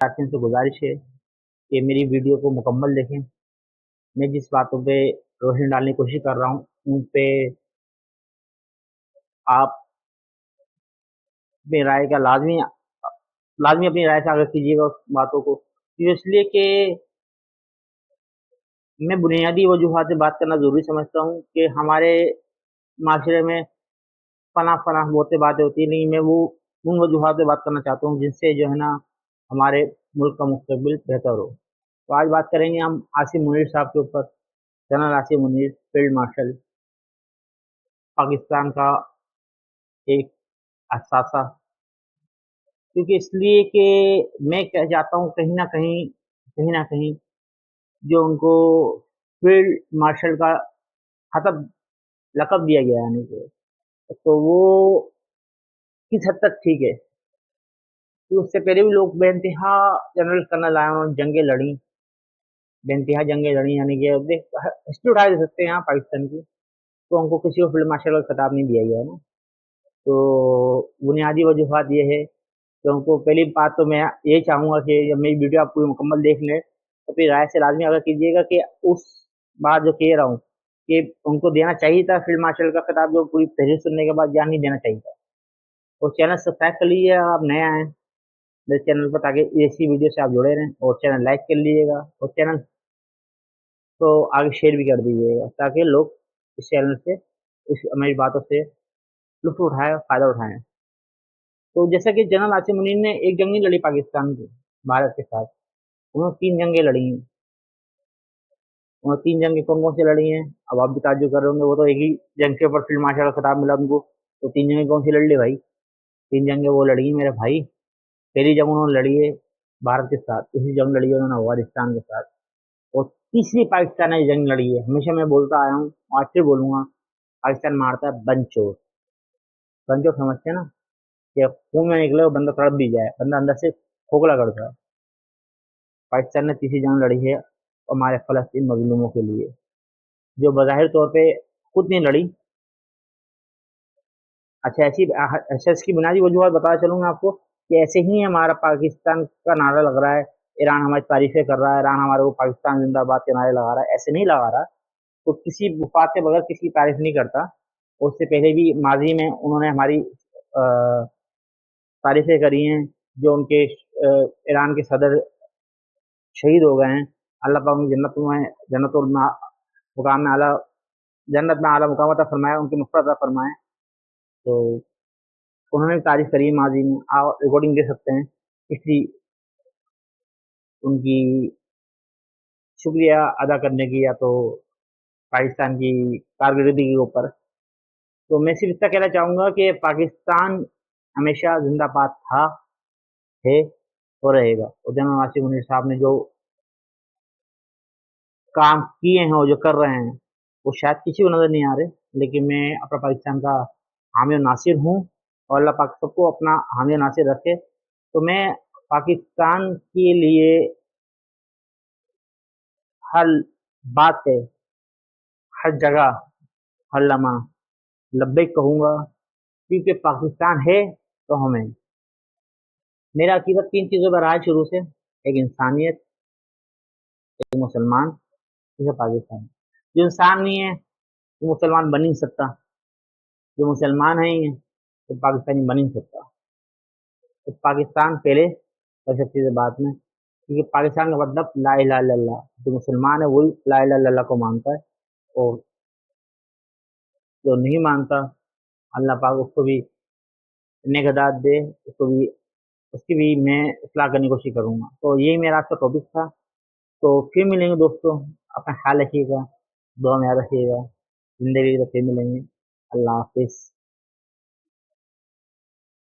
साथियों से गुजारिश है कि मेरी वीडियो को मुकम्मल देखें। मैं जिस बातों पे रोशनी डालने की कोशिश कर रहा हूँ उन पे आप अपनी राय का लाजमी लाजमी अपनी राय साझा कीजिएगा उस बातों को। तो इसलिए कि मैं बुनियादी वजूहात से बात करना ज़रूरी समझता हूँ कि हमारे माशरे में फना फना बहुतें बातें होती हैं, लेकिन मैं वो उन वजूहात से बात करना चाहता हूँ जिनसे जो है ना हमारे मुल्क का मुस्तकबिल बेहतर हो। तो आज बात करेंगे हम आसिम मुनीर साहब के ऊपर। General Asim Munir, field marshal, Pakistan का एक असासा। क्योंकि इसलिए कि मैं क्या चाहता हूँ, कहीं ना कहीं जो उनको फील्ड मार्शल का खतब लक़ब दिया गया है, यानी कि तो वो किस हद तक ठीक है। तो उससे पहले भी लोग बेइंतहा जनरल कर्नल आए, उन्होंने जंगें लड़ी, बेइंतहा जंगें लड़ी, यानी कि अब देख हिस्ट्री उठा दे सकते हैं यहाँ पाकिस्तान की। तो उनको किसी को फील्ड मार्शल का खिताब नहीं दिया गया है ना। तो बुनियादी वजूहात ये है कि उनको पहली बात तो मैं यही चाहूँगा कि जब मेरी वीडियो आप पूरी मुकम्मल देख लें तो फिर राय से लाजमी आगाह कीजिएगा कि उस बात जो कह रहा हूँ कि उनको देना चाहिए था फील्ड मार्शल का खिताब, जो पूरी तहरीर सुनने के बाद या नहीं देना चाहिए था। और चैनल सब्सक्राइब कर लीजिए, आप नए आए मेरे चैनल पर, ताकि ऐसी वीडियो से आप जुड़े रहें। और चैनल लाइक कर लीजिएगा और चैनल तो आगे शेयर भी कर दीजिएगा, ताकि लोग इस चैनल से इस मेरी बातों से लुत्फ़ उठाएँ, फ़ायदा उठाएँ। तो जैसा कि जनरल आसिम मुनीर ने एक जंग नहीं लड़ी पाकिस्तान की भारत के साथ, उन्होंने 3 जंगें लड़ी हैं। उन्होंने 3 जंगें कौन-कौन सी लड़ी हैं? अब आप भी ताज्जुब कर रहे होंगे, वो तो एक ही जंग के ऊपर फील्ड मार्शल का खिताब मिला उनको, तो 3 जंगें कौन सी लड़ ली भाई? 3 जंगें वो लड़ी हैं मेरे भाई। पहली जंग उन्होंने लड़ी है भारत के साथ, दूसरी जंग लड़ी है उन्होंने अफ़गानिस्तान के साथ, और तीसरी पाकिस्तान ने जंग लड़ी है। हमेशा मैं बोलता आया हूँ, आज फिर बोलूँगा, पाकिस्तान मारता है बनचोड़। बनचोड़ समझते हैं ना? कि खून में निकले और बंदा तड़प भी जाए, बंदा अंदर से खोखला करता है। पाकिस्तान ने तीसरी जंग लड़ी है हमारे फ़लस्तीन मज़लूमों के लिए, जो बज़ाहिर तौर पे खुद नहीं लड़ी। अच्छा, इसकी बुनियादी वजूहत बताता चलूँ मैं आपको कि ऐसे ही हमारा पाकिस्तान का नारा लग रहा है, ईरान हमारी तारीफ़ें कर रहा है, ईरान हमारे को पाकिस्तान ज़िंदाबाद के नारे लगा रहा है, ऐसे नहीं लगा रहा। तो किसी मुफ़ाद के बगैर किसी की तारीफ़ नहीं करता। उससे पहले भी माज़ी में उन्होंने हमारी तारीफ़ें करी हैं, जो उनके ईरान के सदर शहीद हो गए हैं। अल्लाह पाक उनकी मुकाम में आला जन्नत में आला मुकाम अता फरमाए, उनकी मग़फ़िरत अता फरमाए। तो उन्होंने भी तारीफ़ करी है माज़ी में, आप रिकॉर्डिंग दे सकते हैं। इसलिए उनकी शुक्रिया अदा करने की, या तो पाकिस्तान की कारकर्दगी के ऊपर। तो मैं सिर्फ़ इतना कहना चाहूँगा कि पाकिस्तान हमेशा ज़िंदाबाद था, है और रहेगा। और जनरल आसिम मुनीर साहब ने जो काम किए हैं और जो कर रहे हैं, वो शायद किसी को नज़र नहीं आ रहे, लेकिन मैं अपना पाकिस्तान का हामी और नासिर हूँ, और अल्लाह पाक सबको अपना हामी और नासिर रखे। तो मैं पाकिस्तान के लिए हर बात पे, हर जगह, हर लम्हा लब्बैक कहूँगा, क्योंकि पाकिस्तान है तो हम हैं। मेरा अकीदा 3 चीज़ों पर रहा है शुरू से, एक इंसानियत, एक मुसलमान, तीसरा पाकिस्तान। जो इंसान नहीं है, वो मुसलमान बन नहीं सकता। जो मुसलमान है ही है, तो पाकिस्तानी बन ही नहीं सकता। तो पाकिस्तान पहले और सब चीज़ें बाद में, क्योंकि पाकिस्तान का मतलब ला इलाहा इल्लल्लाह। जो मुसलमान है वही ला इलाहा इल्लल्लाह को मानता है, और जो नहीं मानता, अल्लाह पाक उसको भी नेक हिदायत दे, उसको भी उसकी भी मैं इस्लाह करने की कोशिश करूँगा। तो यही मेरा आज का टॉपिक था। तो फिर मिलेंगे दोस्तों, अपना ख्याल रखिएगा, दुआ में याद रखिएगा। ज़िंदगी तो फिर मिलेंगे। अल्लाह हाफ़िज़।